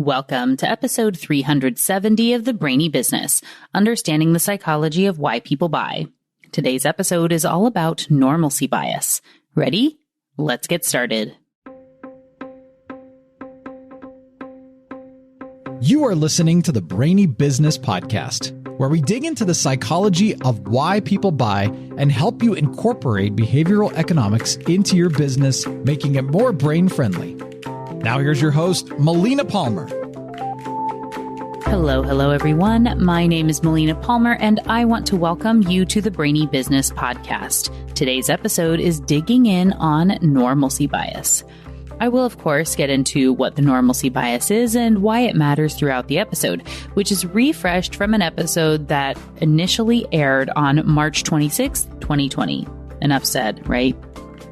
Welcome to episode 370 of the Brainy Business, Understanding the Psychology of Why People Buy. Today's episode is all about normalcy bias. Ready? Let's get started. You are listening to the Brainy Business Podcast, where we dig into the psychology of why people buy and help you incorporate behavioral economics into your business, making it more brain-friendly. Now here's your host, Melina Palmer. Hello, everyone. My name is Melina Palmer, and I want to welcome you to the Brainy Business Podcast. Today's episode is digging in on normalcy bias. I will, of course, get into what the normalcy bias is and why it matters throughout the episode, which is refreshed from an episode that initially aired on March 26, 2020. Enough said, right?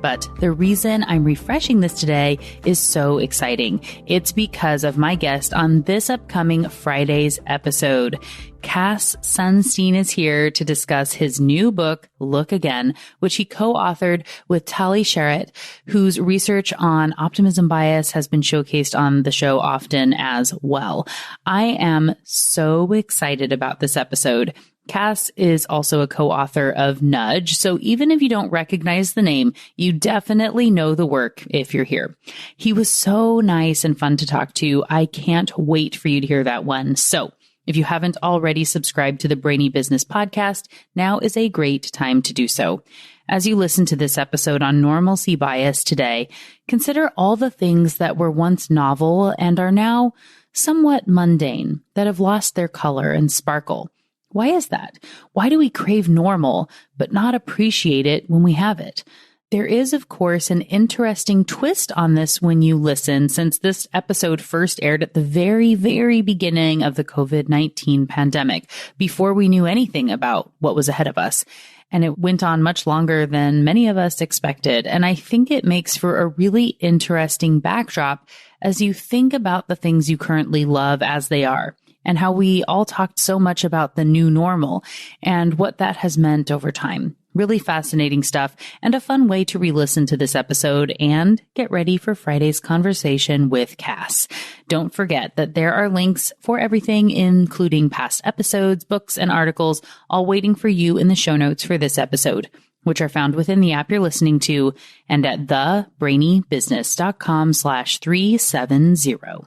But the reason I'm refreshing this today is so exciting. It's because of my guest on this upcoming Friday's episode. Cass Sunstein is here to discuss his new book, Look Again, which he co-authored with Tali Sharot, whose research on optimism bias has been showcased on the show often as well. I am so excited about this episode. Cass is also a co-author of Nudge, so even if you don't recognize the name, you definitely know the work if you're here. He was so nice and fun to talk to. I can't wait for you to hear that one. So if you haven't already subscribed to the Brainy Business Podcast, now is a great time to do so. As you listen to this episode on normalcy bias today, consider all the things that were once novel and are now somewhat mundane, that have lost their color and sparkle. Why is that? Why do we crave normal, but not appreciate it when we have it? There is, of course, an interesting twist on this when you listen, since this episode first aired at the very, very beginning of the COVID-19 pandemic, before we knew anything about what was ahead of us. And it went on much longer than many of us expected. And I think it makes for a really interesting backdrop as you think about the things you currently love as they are, and how we all talked so much about the new normal and what that has meant over time. Really fascinating stuff and a fun way to re-listen to this episode and get ready for Friday's conversation with Cass. Don't forget that there are links for everything, including past episodes, books, and articles, all waiting for you in the show notes for this episode, which are found within the app you're listening to and at thebrainybusiness.com/370.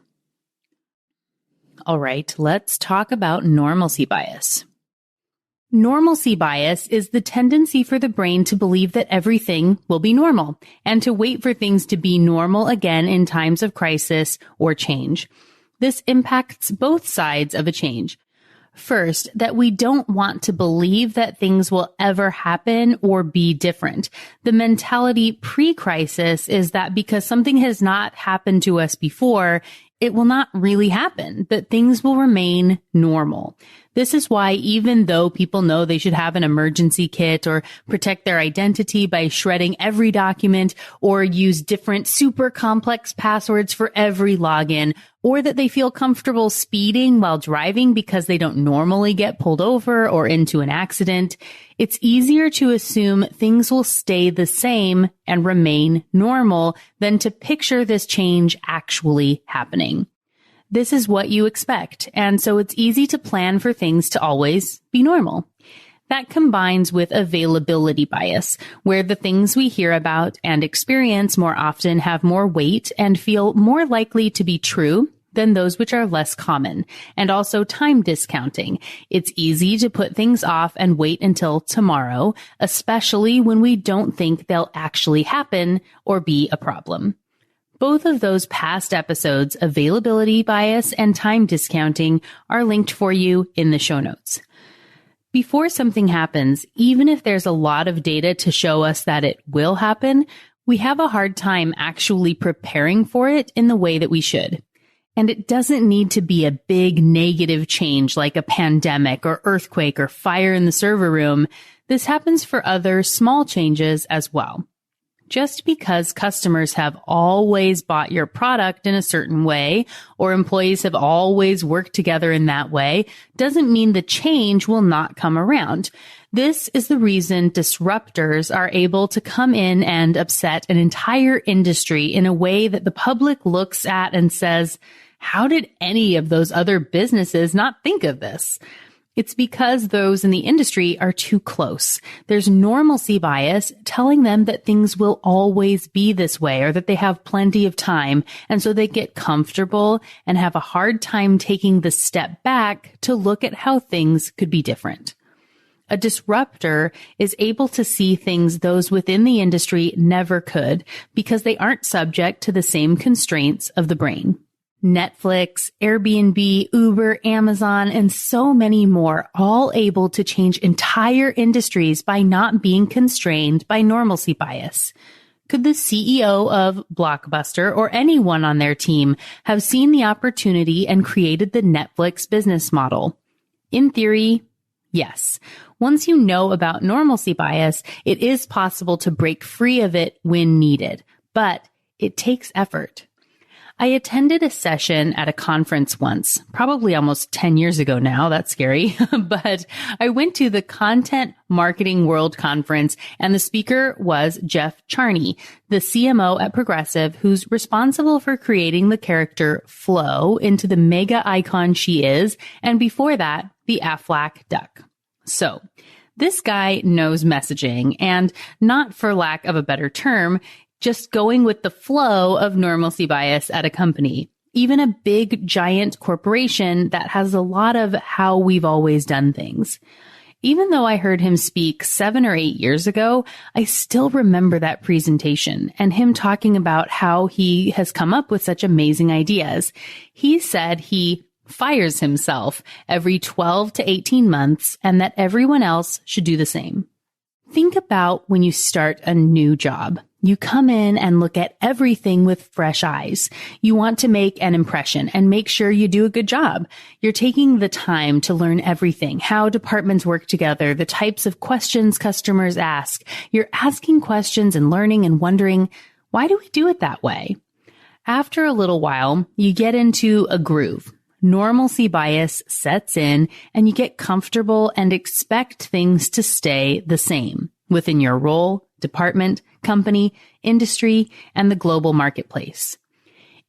All right, let's talk about normalcy bias. Normalcy bias is the tendency for the brain to believe that everything will be normal and to wait for things to be normal again in times of crisis or change. This impacts both sides of a change. First, that we don't want to believe that things will ever happen or be different. The mentality pre-crisis is that because something has not happened to us before, it will not really happen, that things will remain normal. This is why even though people know they should have an emergency kit or protect their identity by shredding every document or use different super complex passwords for every login, or that they feel comfortable speeding while driving because they don't normally get pulled over or into an accident, it's easier to assume things will stay the same and remain normal than to picture this change actually happening. This is what you expect, and so it's easy to plan for things to always be normal. That combines with availability bias, where the things we hear about and experience more often have more weight and feel more likely to be true than those which are less common, and also time discounting. It's easy to put things off and wait until tomorrow, especially when we don't think they'll actually happen or be a problem. Both of those past episodes, availability bias and time discounting, are linked for you in the show notes. Before something happens, even if there's a lot of data to show us that it will happen, we have a hard time actually preparing for it in the way that we should. And it doesn't need to be a big negative change like a pandemic or earthquake or fire in the server room. This happens for other small changes as well. Just because customers have always bought your product in a certain way, or employees have always worked together in that way, doesn't mean the change will not come around. This is the reason disruptors are able to come in and upset an entire industry in a way that the public looks at and says, How did any of those other businesses not think of this? It's because those in the industry are too close. There's normalcy bias telling them that things will always be this way or that they have plenty of time. And so they get comfortable and have a hard time taking the step back to look at how things could be different. A disruptor is able to see things those within the industry never could because they aren't subject to the same constraints of the brain. Netflix, Airbnb, Uber, Amazon, and so many more, all able to change entire industries by not being constrained by normalcy bias. Could the CEO of Blockbuster or anyone on their team have seen the opportunity and created the Netflix business model? In theory, yes. Once you know about normalcy bias, it is possible to break free of it when needed, but it takes effort. I attended a session at a conference once, probably almost 10 years ago now. That's scary. But I went to the Content Marketing World Conference, and the speaker was Jeff Charney, the CMO at Progressive, who's responsible for creating the character Flo into the mega icon she is, and before that, the Aflac duck. So, this guy knows messaging, and not for lack of a better term, just going with the flow of normalcy bias at a company, even a big, giant corporation that has a lot of how we've always done things. Even though I heard him speak 7 or 8 years ago, I still remember that presentation and him talking about how he has come up with such amazing ideas. He said he fires himself every 12 to 18 months and that everyone else should do the same. Think about when you start a new job. You come in and look at everything with fresh eyes. You want to make an impression and make sure you do a good job. You're taking the time to learn everything, how departments work together, the types of questions customers ask. You're asking questions and learning and wondering, why do we do it that way? After a little while, you get into a groove. Normalcy bias sets in and you get comfortable and expect things to stay the same within your role, department, company, industry, and the global marketplace.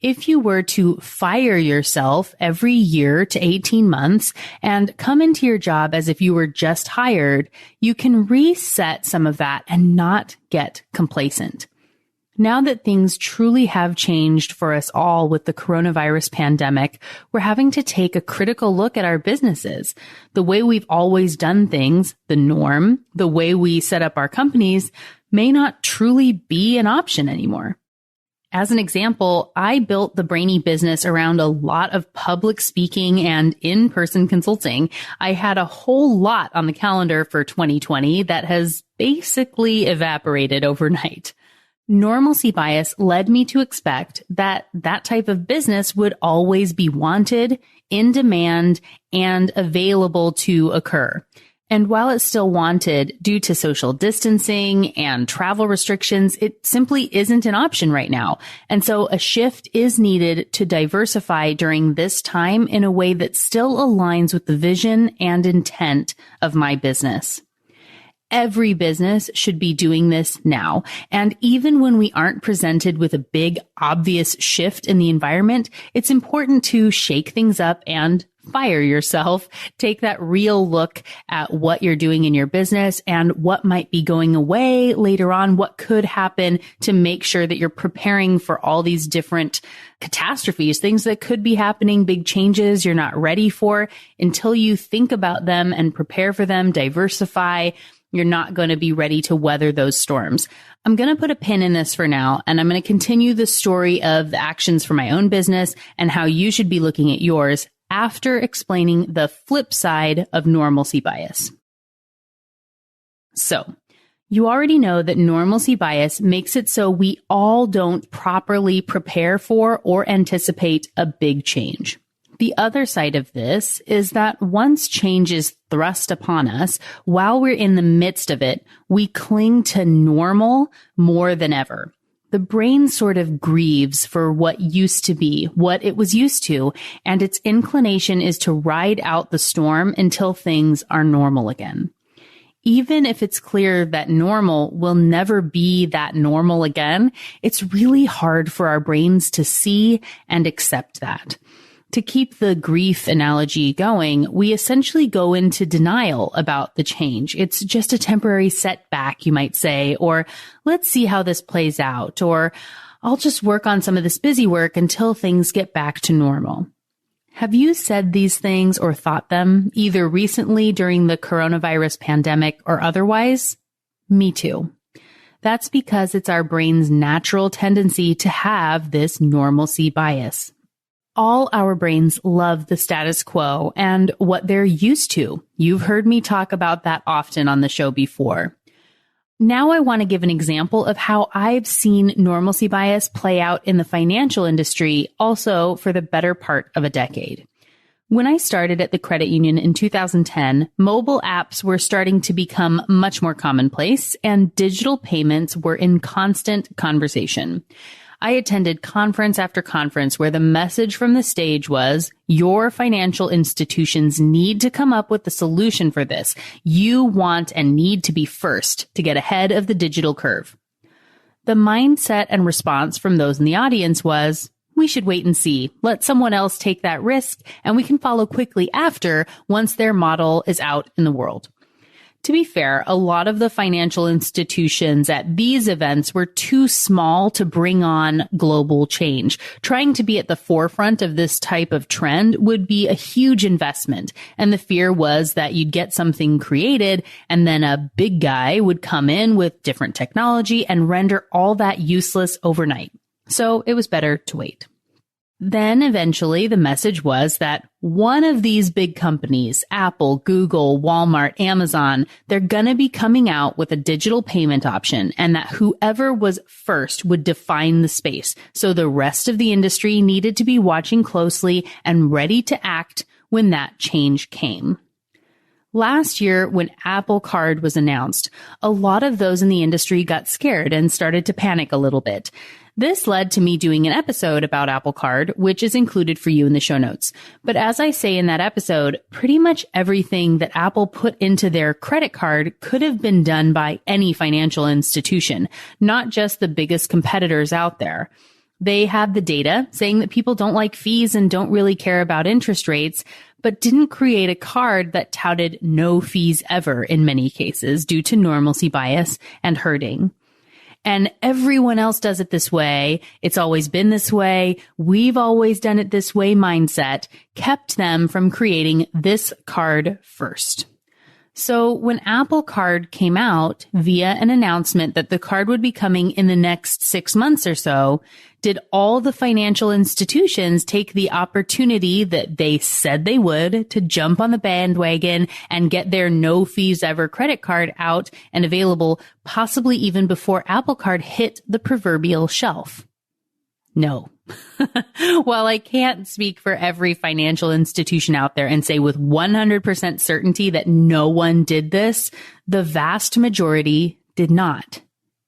If you were to fire yourself every year to 18 months and come into your job as if you were just hired, you can reset some of that and not get complacent. Now that things truly have changed for us all with the coronavirus pandemic, we're having to take a critical look at our businesses. The way we've always done things, the norm, the way we set up our companies, may not truly be an option anymore. As an example, I built the Brainy Business around a lot of public speaking and in-person consulting. I had a whole lot on the calendar for 2020 that has basically evaporated overnight. Normalcy bias led me to expect that that type of business would always be wanted, in demand, and available to occur. And while it's still wanted due to social distancing and travel restrictions, it simply isn't an option right now. And so a shift is needed to diversify during this time in a way that still aligns with the vision and intent of my business. Every business should be doing this now. And even when we aren't presented with a big, obvious shift in the environment, it's important to shake things up and fire yourself. Take that real look at what you're doing in your business and what might be going away later on, what could happen to make sure that you're preparing for all these different catastrophes, things that could be happening, big changes you're not ready for. Until you think about them and prepare for them, diversify, you're not going to be ready to weather those storms. I'm going to put a pin in this for now, and I'm going to continue the story of the actions for my own business and how you should be looking at yours after explaining the flip side of normalcy bias. So, you already know that normalcy bias makes it so we all don't properly prepare for or anticipate a big change. The other side of this is that once change is thrust upon us, while we're in the midst of it, we cling to normal more than ever. The brain sort of grieves for what used to be, what it was used to, and its inclination is to ride out the storm until things are normal again. Even if it's clear that normal will never be that normal again, it's really hard for our brains to see and accept that. To keep the grief analogy going, we essentially go into denial about the change. It's just a temporary setback, you might say, or let's see how this plays out, or I'll just work on some of this busy work until things get back to normal. Have you said these things or thought them either recently during the coronavirus pandemic or otherwise? Me too. That's because it's our brain's natural tendency to have this normalcy bias. All our brains love the status quo and what they're used to. You've heard me talk about that often on the show before. Now I want to give an example of how I've seen normalcy bias play out in the financial industry, also for the better part of a decade. When I started at the credit union in 2010, mobile apps were starting to become much more commonplace, and digital payments were in constant conversation. I attended conference after conference where the message from the stage was, your financial institutions need to come up with the solution for this. You want and need to be first to get ahead of the digital curve. The mindset and response from those in the audience was, we should wait and see. Let someone else take that risk, and we can follow quickly after once their model is out in the world. To be fair, a lot of the financial institutions at these events were too small to bring on global change. Trying to be at the forefront of this type of trend would be a huge investment. And the fear was that you'd get something created and then a big guy would come in with different technology and render all that useless overnight. So it was better to wait. Then eventually the message was that one of these big companies, Apple, Google, Walmart, Amazon, they're going to be coming out with a digital payment option, and that whoever was first would define the space. So the rest of the industry needed to be watching closely and ready to act when that change came. Last year, when Apple Card was announced, a lot of those in the industry got scared and started to panic a little bit. This led to me doing an episode about Apple Card, which is included for you in the show notes. But as I say in that episode, pretty much everything that Apple put into their credit card could have been done by any financial institution, not just the biggest competitors out there. They had the data saying that people don't like fees and don't really care about interest rates, but didn't create a card that touted no fees ever in many cases due to normalcy bias and herding. And everyone else does it this way. It's always been this way. We've always done it this way mindset kept them from creating this card first. So when Apple Card came out via an announcement that the card would be coming in the next 6 months or so, did all the financial institutions take the opportunity that they said they would to jump on the bandwagon and get their no fees ever credit card out and available, possibly even before Apple Card hit the proverbial shelf? No. While I can't speak for every financial institution out there and say with 100% certainty that no one did this, the vast majority did not.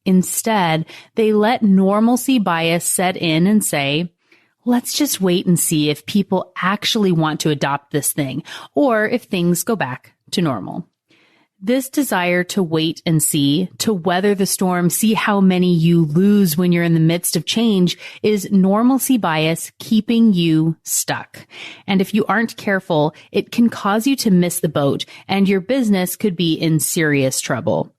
Instead, they let normalcy bias set in and say, let's just wait and see if people actually want to adopt this thing or if things go back to normal. This desire to wait and see, to weather the storm, see how many you lose when you're in the midst of change is normalcy bias keeping you stuck. And if you aren't careful, it can cause you to miss the boat and your business could be in serious trouble.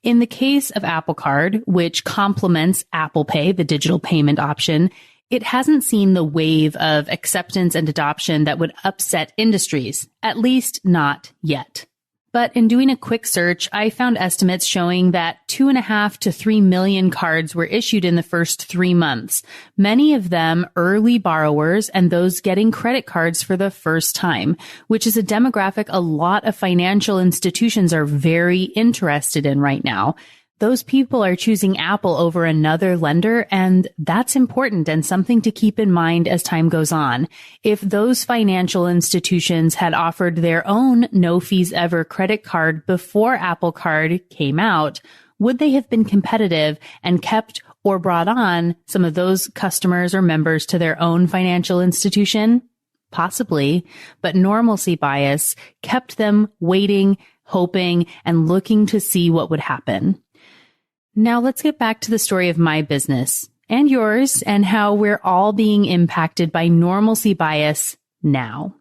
In the case of Apple Card, which complements Apple Pay, the digital payment option, it hasn't seen the wave of acceptance and adoption that would upset industries, at least not yet. But in doing a quick search, I found estimates showing that 2.5 to 3 million cards were issued in the first 3 months, many of them early borrowers and those getting credit cards for the first time, which is a demographic a lot of financial institutions are very interested in right now. Those people are choosing Apple over another lender, and that's important and something to keep in mind as time goes on. If those financial institutions had offered their own no fees ever credit card before Apple Card came out, would they have been competitive and kept or brought on some of those customers or members to their own financial institution? Possibly, but normalcy bias kept them waiting, hoping, and looking to see what would happen. Now let's get back to the story of my business and yours and how we're all being impacted by normalcy bias now.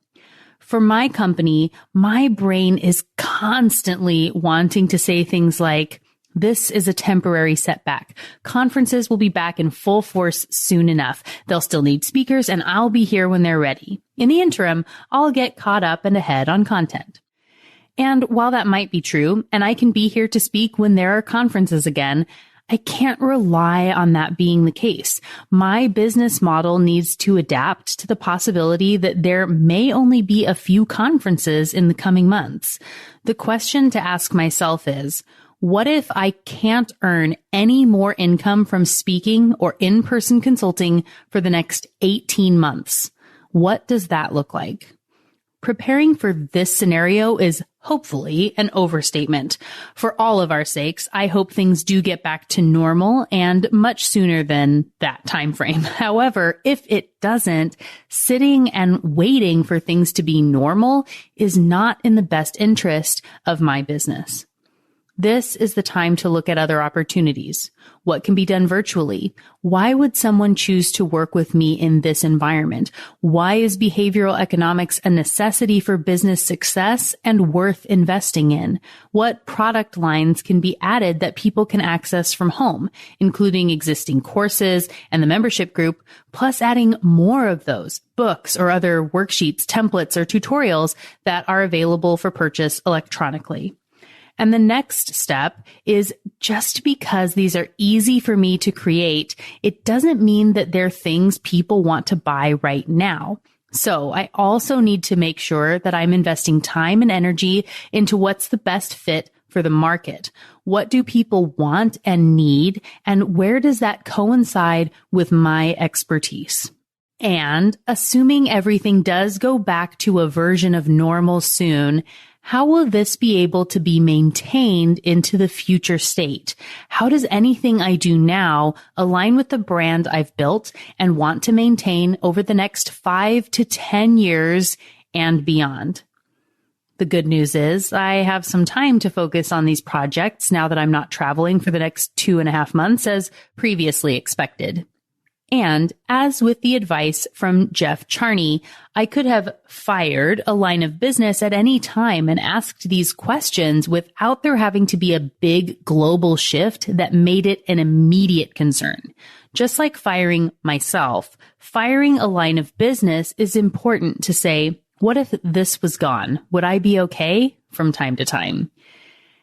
For my company, my brain is constantly wanting to say things like, this is a temporary setback. Conferences will be back in full force soon enough. They'll still need speakers and I'll be here when they're ready. In the interim, I'll get caught up and ahead on content. And while that might be true, and I can be here to speak when there are conferences again, I can't rely on that being the case. My business model needs to adapt to the possibility that there may only be a few conferences in the coming months. The question to ask myself is, what if I can't earn any more income from speaking or in-person consulting for the next 18 months? What does that look like? Preparing for this scenario is hopefully an overstatement. For all of our sakes, I hope things do get back to normal and much sooner than that time frame. However, if it doesn't, sitting and waiting for things to be normal is not in the best interest of my business. This is the time to look at other opportunities. What can be done virtually? Why would someone choose to work with me in this environment? Why is behavioral economics a necessity for business success and worth investing in? What product lines can be added that people can access from home, including existing courses and the membership group, plus adding more of those books or other worksheets, templates, or tutorials that are available for purchase electronically? And the next step is just because these are easy for me to create, it doesn't mean that they're things people want to buy right now. So I also need to make sure that I'm investing time and energy into what's the best fit for the market. What do people want and need? And where does that coincide with my expertise? And assuming everything does go back to a version of normal soon, how will this be able to be maintained into the future state? How does anything I do now align with the brand I've built and want to maintain over the next 5 to 10 years and beyond? The good news is I have some time to focus on these projects now that I'm not traveling for the next 2.5 months as previously expected. And as with the advice from Jeff Charney, I could have fired a line of business at any time and asked these questions without there having to be a big global shift that made it an immediate concern. Just like firing myself, firing a line of business is important to say, what if this was gone? Would I be okay? From time to time.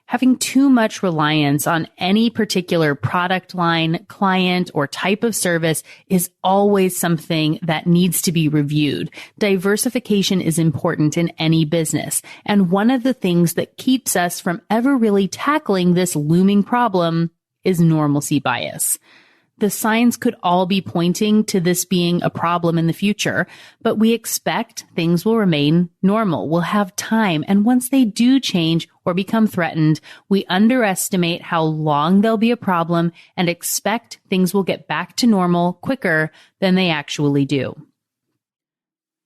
Having too much reliance on any particular product line, client, or type of service is always something that needs to be reviewed. Diversification is important in any business, and one of the things that keeps us from ever really tackling this looming problem is normalcy bias. The signs could all be pointing to this being a problem in the future, but we expect things will remain normal. We'll have time. And once they do change or become threatened, we underestimate how long they'll be a problem and expect things will get back to normal quicker than they actually do.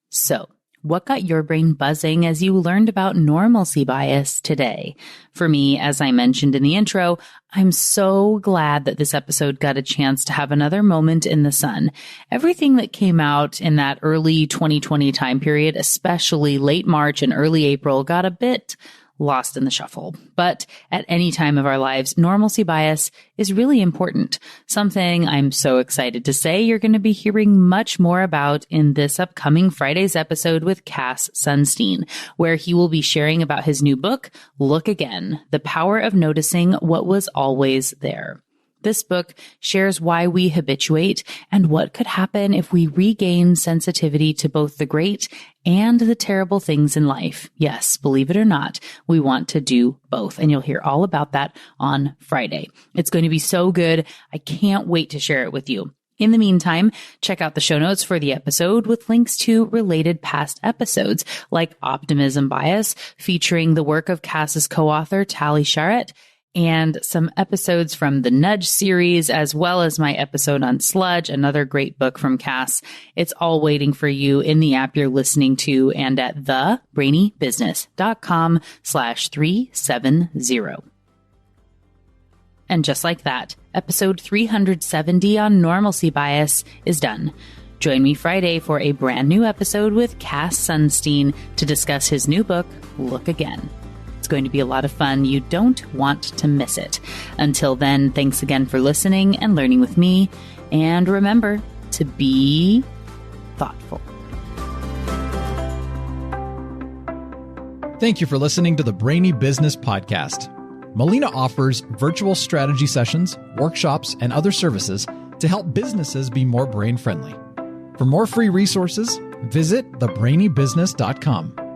So, what got your brain buzzing as you learned about normalcy bias today? For me, as I mentioned in the intro, I'm so glad that this episode got a chance to have another moment in the sun. Everything that came out in that early 2020 time period, especially late March and early April, got a bit lost in the shuffle. But at any time of our lives, normalcy bias is really important. Something I'm so excited to say you're going to be hearing much more about in this upcoming Friday's episode with Cass Sunstein, where he will be sharing about his new book, Look Again, The Power of Noticing What Was Always There. This book shares why we habituate and what could happen if we regain sensitivity to both the great and the terrible things in life. Yes, believe it or not, we want to do both. And you'll hear all about that on Friday. It's going to be so good. I can't wait to share it with you. In the meantime, check out the show notes for the episode with links to related past episodes like Optimism Bias, featuring the work of Cass's co-author, Tali Charette, and some episodes from the Nudge series, as well as my episode on Sludge, another great book from Cass. It's all waiting for you in the app you're listening to and at thebrainybusiness.com/370. And just like that, episode 370 on normalcy bias is done. Join me Friday for a brand new episode with Cass Sunstein to discuss his new book, Look Again. It's going to be a lot of fun. You don't want to miss it. Until then, thanks again for listening and learning with me. And remember to be thoughtful. Thank you for listening to the Brainy Business Podcast. Melina offers virtual strategy sessions, workshops, and other services to help businesses be more brain-friendly. For more free resources, visit thebrainybusiness.com.